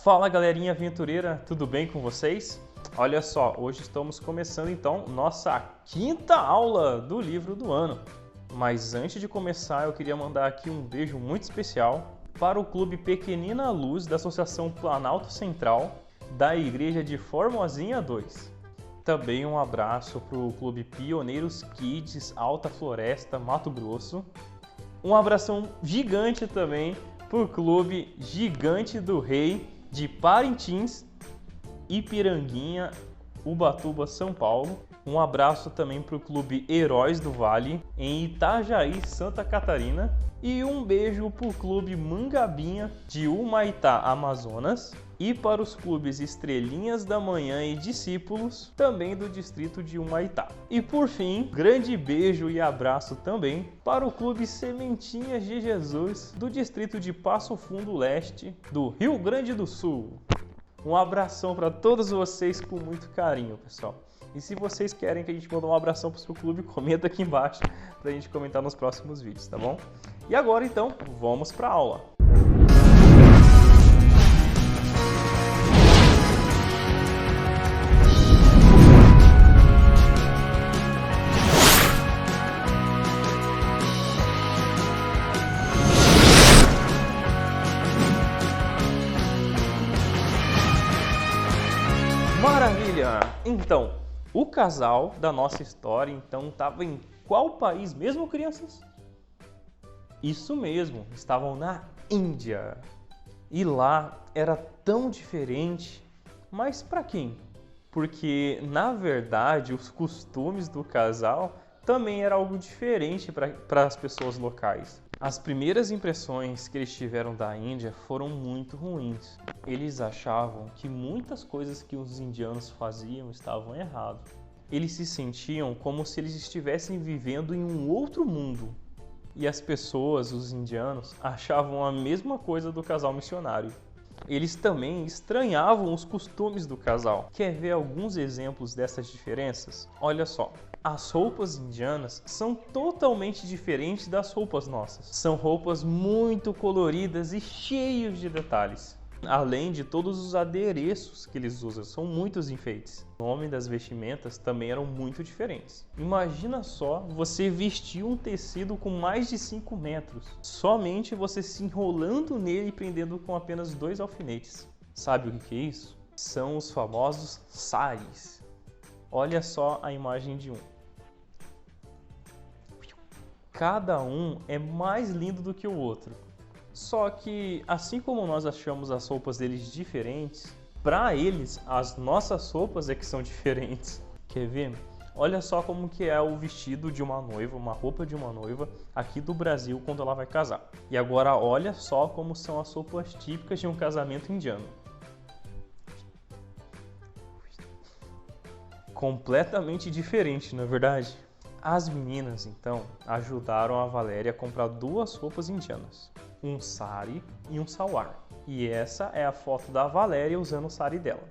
Fala galerinha aventureira, tudo bem com vocês? Olha só, hoje estamos começando então nossa quinta aula do livro do ano. Mas antes de começar eu queria mandar aqui um beijo muito especial para o Clube Pequenina Luz da Associação Planalto Central da Igreja de Formosinha 2. Também um abraço para o Clube Pioneiros Kids Alta Floresta, Mato Grosso. Um abração gigante também para o Clube Gigante do Rei de Parintins, Ipiranguinha, Ubatuba, São Paulo. Um abraço também para o Clube Heróis do Vale, em Itajaí, Santa Catarina. E um beijo para o Clube Mangabinha, de Humaitá, Amazonas. E para os clubes Estrelinhas da Manhã e Discípulos, também do distrito de Humaitá. E por fim, grande beijo e abraço também para o Clube Sementinhas de Jesus, do distrito de Passo Fundo Leste, do Rio Grande do Sul. Um abração para todos vocês com muito carinho, pessoal. E se vocês querem que a gente mande um abração para o seu clube, comenta aqui embaixo para a gente comentar nos próximos vídeos, tá bom? E agora então, vamos para a aula. Maravilha! Então, o casal da nossa história então estava em qual país mesmo, crianças? Isso mesmo, estavam na Índia. E lá era tão diferente, mas para quem? Porque na verdade os costumes do casal também eram algo diferente para as pessoas locais. As primeiras impressões que eles tiveram da Índia foram muito ruins. Eles achavam que muitas coisas que os indianos faziam estavam erradas. Eles se sentiam como se eles estivessem vivendo em um outro mundo. E as pessoas, os indianos, achavam a mesma coisa do casal missionário. Eles também estranhavam os costumes do casal. Quer ver alguns exemplos dessas diferenças? Olha só. As roupas indianas são totalmente diferentes das roupas nossas. São roupas muito coloridas e cheias de detalhes. Além de todos os adereços que eles usam, são muitos enfeites. O nome das vestimentas também eram muito diferentes. Imagina só você vestir um tecido com mais de 5 metros, somente você se enrolando nele e prendendo com apenas 2 alfinetes. Sabe o que é isso? São os famosos saris. Olha só a imagem de um. Cada um é mais lindo do que o outro. Só que, assim como nós achamos as roupas deles diferentes, para eles, as nossas roupas é que são diferentes. Quer ver? Olha só como que é o vestido de uma noiva, uma roupa de uma noiva aqui do Brasil quando ela vai casar. E agora olha só como são as roupas típicas de um casamento indiano. Completamente diferente, não é verdade? As meninas, então, ajudaram a Valéria a comprar 2 roupas indianas, um sari e um salwar. E essa é a foto da Valéria usando o sari dela.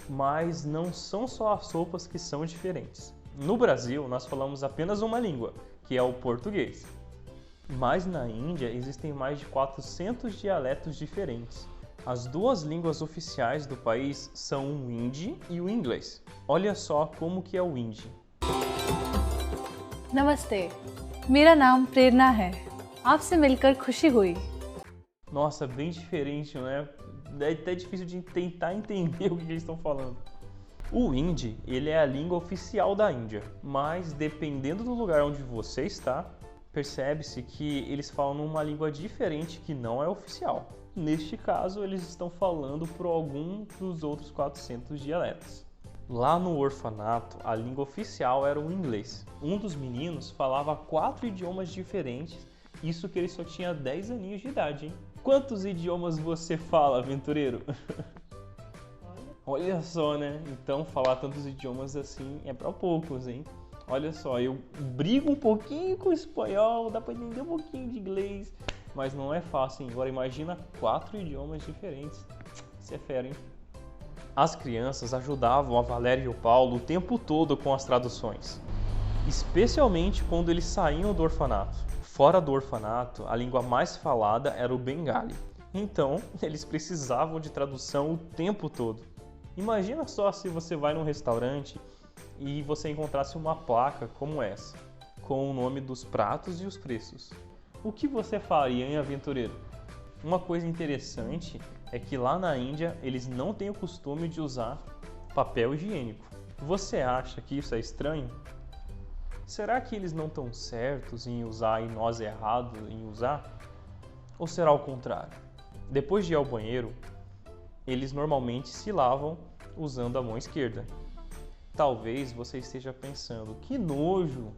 Mas não são só as roupas que são diferentes. No Brasil, nós falamos apenas uma língua, que é o português. Mas na Índia existem mais de 400 dialetos diferentes. As 2 línguas oficiais do país são o hindi e o inglês. Olha só como que é o hindi. Namaste. मेरा नाम प्रेरणा है. आपसे मिलकर खुशी हुई. Nossa, bem diferente, né? É até difícil de tentar entender o que eles estão falando. O hindi, ele é a língua oficial da Índia, mas dependendo do lugar onde você está, percebe-se que eles falam uma língua diferente que não é oficial. Neste caso, eles estão falando por algum dos outros 400 dialetos. Lá no orfanato, a língua oficial era o inglês. Um dos meninos falava 4 idiomas diferentes, isso que ele só tinha 10 aninhos de idade, hein? Quantos idiomas você fala, aventureiro? Olha só, né? Então, falar tantos idiomas assim é para poucos, hein? Olha só, eu brigo um pouquinho com o espanhol, dá para entender um pouquinho de inglês, mas não é fácil, hein? Agora imagina 4 idiomas diferentes. Isso é fera, hein? As crianças ajudavam a Valéria e o Paulo o tempo todo com as traduções, especialmente quando eles saíam do orfanato. Fora do orfanato, a língua mais falada era o bengali. Então, eles precisavam de tradução o tempo todo. Imagina só se você vai num restaurante e você encontrasse uma placa como essa, com o nome dos pratos e os preços. O que você faria, hein, aventureiro? Uma coisa interessante é que lá na Índia eles não têm o costume de usar papel higiênico. Você acha que isso é estranho? Será que eles não estão certos em usar e nós errados em usar? Ou será o contrário? Depois de ir ao banheiro, eles normalmente se lavam usando a mão esquerda. Talvez você esteja pensando, que nojo!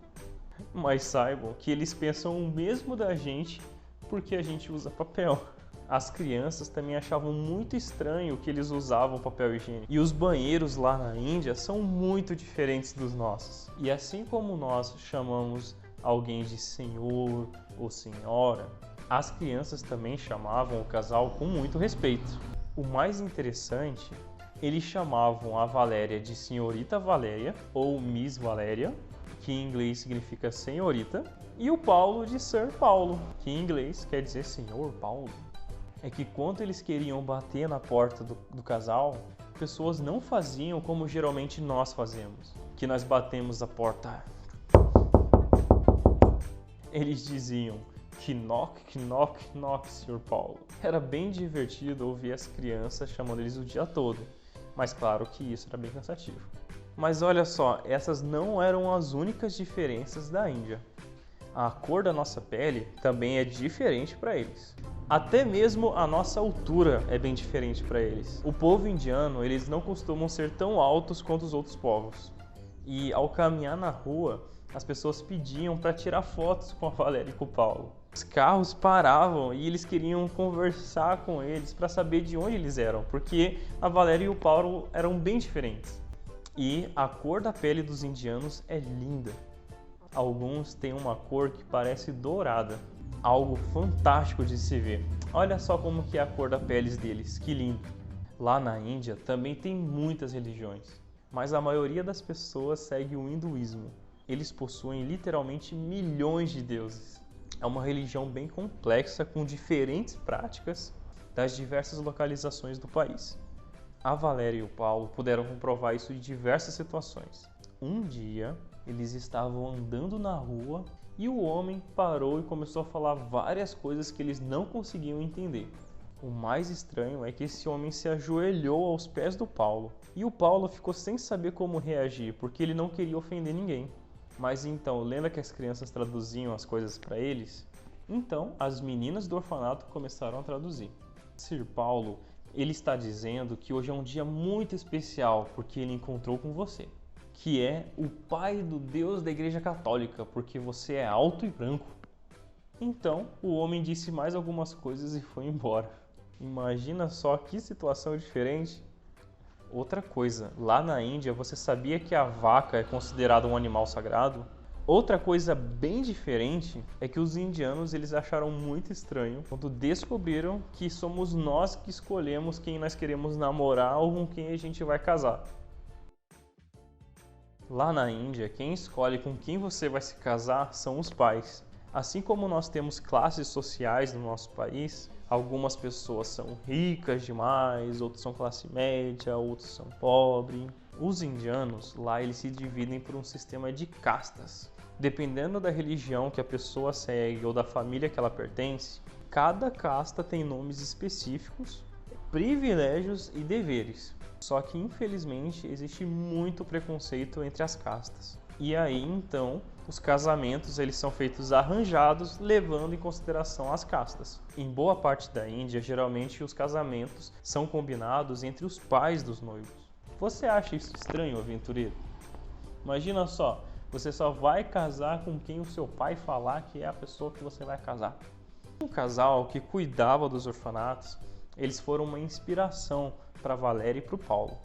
Mas saibam que eles pensam o mesmo da gente porque a gente usa papel. As crianças também achavam muito estranho que eles usavam papel higiênico. E os banheiros lá na Índia são muito diferentes dos nossos. E assim como nós chamamos alguém de senhor ou senhora, as crianças também chamavam o casal com muito respeito. O mais interessante, eles chamavam a Valéria de Senhorita Valéria ou Miss Valéria, que em inglês significa senhorita, e o Paulo de Sir Paulo, que em inglês quer dizer Senhor Paulo. É que quando eles queriam bater na porta do casal, pessoas não faziam como geralmente nós fazemos, que nós batemos a porta. Eles diziam knock, knock, knock, Sr. Paulo. Era bem divertido ouvir as crianças chamando eles o dia todo, mas claro que isso era bem cansativo. Mas olha só, essas não eram as únicas diferenças da Índia. A cor da nossa pele também é diferente para eles. Até mesmo a nossa altura é bem diferente para eles. O povo indiano, eles não costumam ser tão altos quanto os outros povos. E ao caminhar na rua, as pessoas pediam para tirar fotos com a Valéria e com o Paulo. Os carros paravam e eles queriam conversar com eles para saber de onde eles eram, porque a Valéria e o Paulo eram bem diferentes. E a cor da pele dos indianos é linda. Alguns têm uma cor que parece dourada, algo fantástico de se ver. Olha só como que é a cor da pele deles, que lindo. Lá na Índia também tem muitas religiões, mas a maioria das pessoas segue o hinduísmo. Eles possuem literalmente milhões de deuses. É uma religião bem complexa com diferentes práticas das diversas localizações do país. A Valéria e o Paulo puderam comprovar isso em diversas situações. Um dia, eles estavam andando na rua e o homem parou e começou a falar várias coisas que eles não conseguiam entender. O mais estranho é que esse homem se ajoelhou aos pés do Paulo e o Paulo ficou sem saber como reagir porque ele não queria ofender ninguém. Mas então, lembra que as crianças traduziam as coisas para eles? Então, as meninas do orfanato começaram a traduzir. Sir Paulo, ele está dizendo que hoje é um dia muito especial porque ele encontrou com você, que é o pai do Deus da Igreja Católica, porque você é alto e branco. Então, o homem disse mais algumas coisas e foi embora. Imagina só que situação diferente. Outra coisa, lá na Índia, você sabia que a vaca é considerada um animal sagrado? Outra coisa bem diferente é que os indianos eles acharam muito estranho quando descobriram que somos nós que escolhemos quem nós queremos namorar ou com quem a gente vai casar. Lá na Índia, quem escolhe com quem você vai se casar são os pais. Assim como nós temos classes sociais no nosso país, algumas pessoas são ricas demais, outros são classe média, outros são pobres. Os indianos, lá eles se dividem por um sistema de castas. Dependendo da religião que a pessoa segue ou da família que ela pertence, cada casta tem nomes específicos, privilégios e deveres. Só que, infelizmente, existe muito preconceito entre as castas. E aí, então, os casamentos eles são feitos arranjados, levando em consideração as castas. Em boa parte da Índia, geralmente os casamentos são combinados entre os pais dos noivos. Você acha isso estranho, aventureiro? Imagina só, você só vai casar com quem o seu pai falar que é a pessoa que você vai casar. Um casal que cuidava dos orfanatos, eles foram uma inspiração para Valéria e para o Paulo.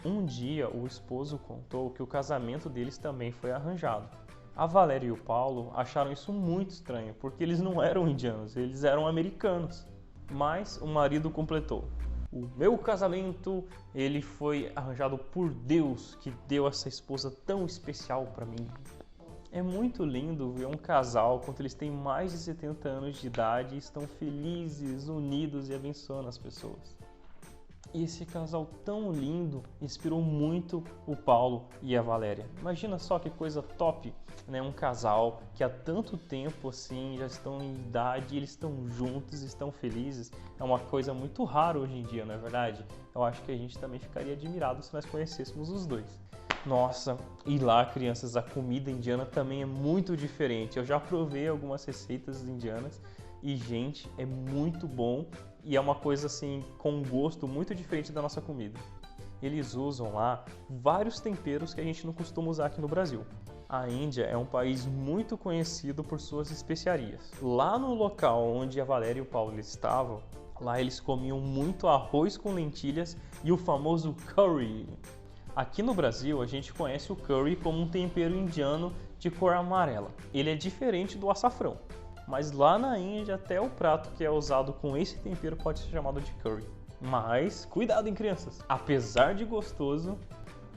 Um dia, o esposo contou que o casamento deles também foi arranjado. A Valéria e o Paulo acharam isso muito estranho, porque eles não eram indianos, eles eram americanos. Mas o marido completou. O meu casamento, ele foi arranjado por Deus, que deu essa esposa tão especial para mim. É muito lindo ver um casal quando eles têm mais de 70 anos de idade e estão felizes, unidos e abençoando as pessoas. E esse casal tão lindo inspirou muito o Paulo e a Valéria. Imagina só que coisa top, né? Um casal que há tanto tempo assim já estão em idade, eles estão juntos, estão felizes. É uma coisa muito rara hoje em dia, não é verdade? Eu acho que a gente também ficaria admirado se nós conhecêssemos os dois. Nossa, e lá, crianças, a comida indiana também é muito diferente. Eu já provei algumas receitas indianas e, gente, é muito bom e é uma coisa assim com um gosto muito diferente da nossa comida. Eles usam lá vários temperos que a gente não costuma usar aqui no Brasil. A Índia é um país muito conhecido por suas especiarias. Lá no local onde a Valéria e o Paulo estavam, lá eles comiam muito arroz com lentilhas e o famoso curry. Aqui no Brasil, a gente conhece o curry como um tempero indiano de cor amarela. Ele é diferente do açafrão, mas lá na Índia até o prato que é usado com esse tempero pode ser chamado de curry. Mas cuidado, hein, crianças! Apesar de gostoso,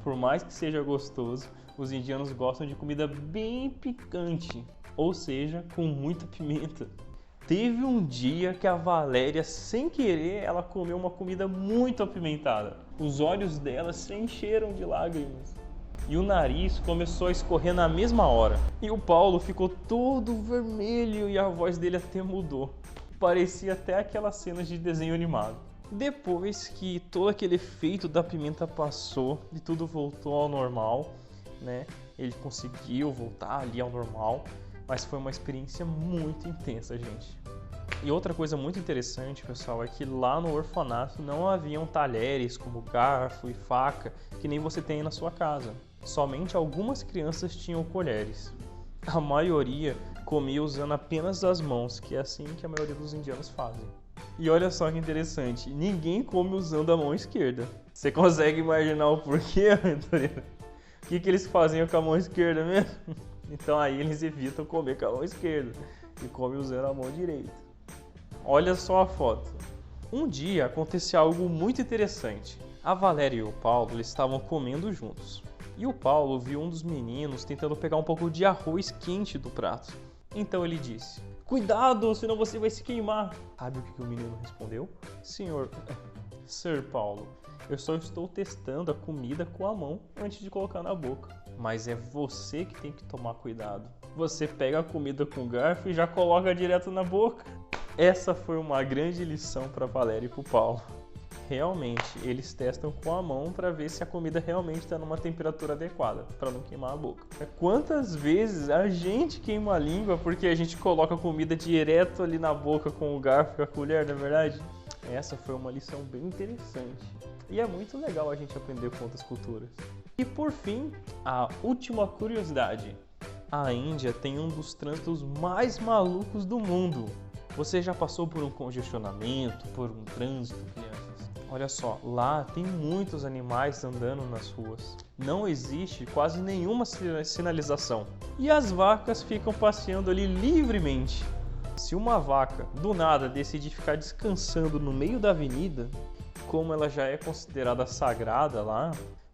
por mais que seja gostoso, os indianos gostam de comida bem picante, ou seja, com muita pimenta. Teve um dia que a Valéria, sem querer, ela comeu uma comida muito apimentada. Os olhos dela se encheram de lágrimas. E o nariz começou a escorrer na mesma hora. E o Paulo ficou todo vermelho e a voz dele até mudou. Parecia até aquelas cenas de desenho animado. Depois que todo aquele efeito da pimenta passou e tudo voltou ao normal, né? Ele conseguiu voltar ali ao normal. Mas foi uma experiência muito intensa, gente. E outra coisa muito interessante, pessoal, é que lá no orfanato não haviam talheres como garfo e faca, que nem você tem na sua casa. Somente algumas crianças tinham colheres. A maioria comia usando apenas as mãos, que é assim que a maioria dos indianos fazem. E olha só que interessante, ninguém come usando a mão esquerda. Você consegue imaginar o porquê, aventureiro? O que eles faziam com a mão esquerda mesmo? Então aí eles evitam comer com a mão esquerda e comem usando a mão direita. Olha só a foto. Um dia aconteceu algo muito interessante. A Valéria e o Paulo eles estavam comendo juntos. E o Paulo viu um dos meninos tentando pegar um pouco de arroz quente do prato. Então ele disse: "Cuidado, senão você vai se queimar." Sabe o que o menino respondeu? Sir Paulo, eu só estou testando a comida com a mão antes de colocar na boca. Mas é você que tem que tomar cuidado. Você pega a comida com o garfo e já coloca direto na boca. Essa foi uma grande lição para Valéria e para o Paulo. Realmente, eles testam com a mão para ver se a comida realmente está numa temperatura adequada, para não queimar a boca. Quantas vezes a gente queima a língua porque a gente coloca a comida direto ali na boca com o garfo e com a colher, não é verdade? Essa foi uma lição bem interessante. E é muito legal a gente aprender com outras culturas. E por fim, a última curiosidade. A Índia tem um dos trânsitos mais malucos do mundo. Você já passou por um congestionamento, por um trânsito, crianças? Olha só, lá tem muitos animais andando nas ruas. Não existe quase nenhuma sinalização. E as vacas ficam passeando ali livremente. Se uma vaca, do nada, decidir ficar descansando no meio da avenida, como ela já é considerada sagrada lá,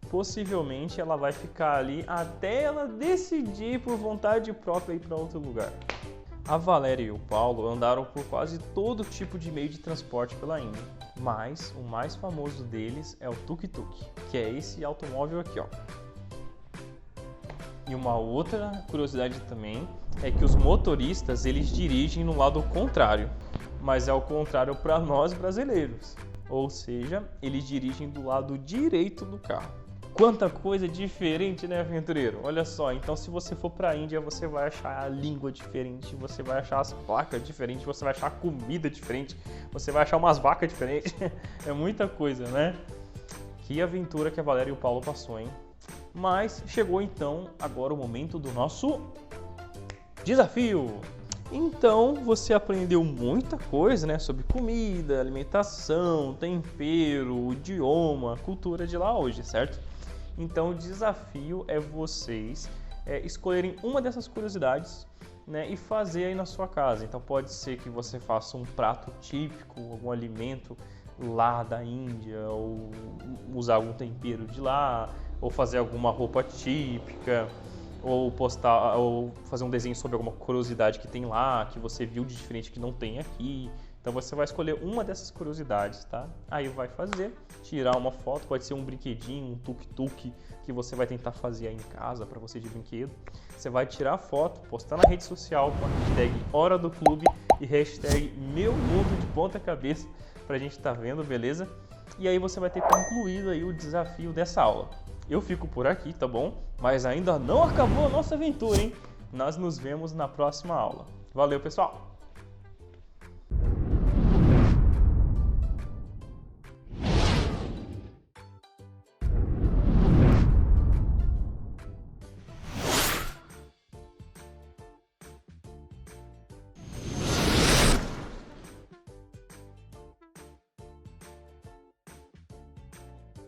possivelmente ela vai ficar ali até ela decidir por vontade própria ir para outro lugar. A Valéria e o Paulo andaram por quase todo tipo de meio de transporte pela Índia, mas o mais famoso deles é o tuk-tuk, que é esse automóvel aqui, ó. E uma outra curiosidade também é que os motoristas eles dirigem no lado contrário, mas é o contrário para nós brasileiros, ou seja, eles dirigem do lado direito do carro. Quanta coisa diferente, né, aventureiro? Olha só, então se você for para a Índia, você vai achar a língua diferente, você vai achar as placas diferentes, você vai achar a comida diferente, você vai achar umas vacas diferentes. É muita coisa, né? Que aventura que a Valéria e o Paulo passou, hein? Mas chegou então agora o momento do nosso desafio. Então você aprendeu muita coisa, né, sobre comida, alimentação, tempero, idioma, cultura de lá hoje, certo? Então o desafio é vocês escolherem uma dessas curiosidades, né, e fazer aí na sua casa. Então pode ser que você faça um prato típico, algum alimento lá da Índia, ou usar algum tempero de lá, ou fazer alguma roupa típica, ou postar, ou fazer um desenho sobre alguma curiosidade que tem lá, que você viu de diferente que não tem aqui. Então você vai escolher uma dessas curiosidades, tá? Aí vai fazer, tirar uma foto, pode ser um brinquedinho, um tuk-tuk que você vai tentar fazer aí em casa para você de brinquedo. Você vai tirar a foto, postar na rede social com a hashtag Hora do Clube e hashtag Meu Mundo de Ponta Cabeça pra gente estar vendo, beleza? E aí você vai ter concluído aí o desafio dessa aula. Eu fico por aqui, tá bom? Mas ainda não acabou a nossa aventura, hein? Nós nos vemos na próxima aula. Valeu, pessoal!